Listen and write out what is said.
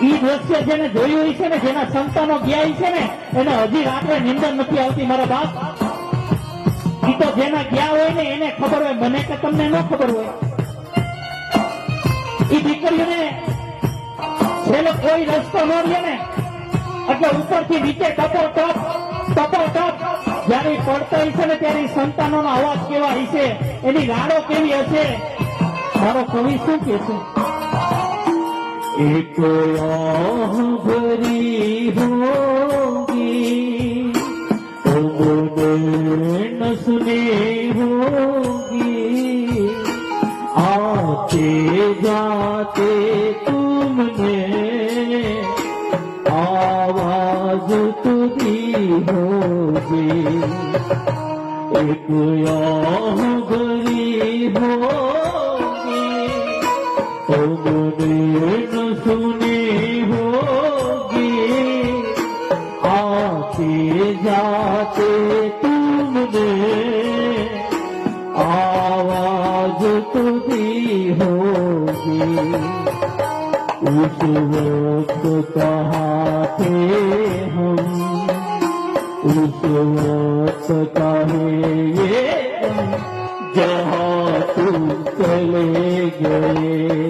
ઈ દ્રશ્ય જેને જોયું છે ને, જેના સંતાનો ગયા છે ને, એને હજી રાત્રે નિંદર નથી આવતી મારા બાપ. ઈ તો જેના ગયા હોય ને એને ખબર હોય, મને કે તમને ન ખબર હોય. ઈ દીકરીઓને છેલ્લે કોઈ રસ્તો ન રહે ને એટલે ઉપરથી નીચે ટપો જયારે પડતો હશે ને ત્યારે સંતાનોનો અવાજ કેવા હશે, એની રાડો કેવી હશે. મારો કવિ શું કે છે? एक आह भरी होगी तुमने न सुनी होगी, आते जाते तुमने आवाज तो दी होगी. एक आह भरी होगी तुमने सुनी होगी, आते जाते तुमने आवाज तो दी होगी. उस वक्त कहाँ थे हम, उस वक्त कहे ये जहाँ तुम चले गए.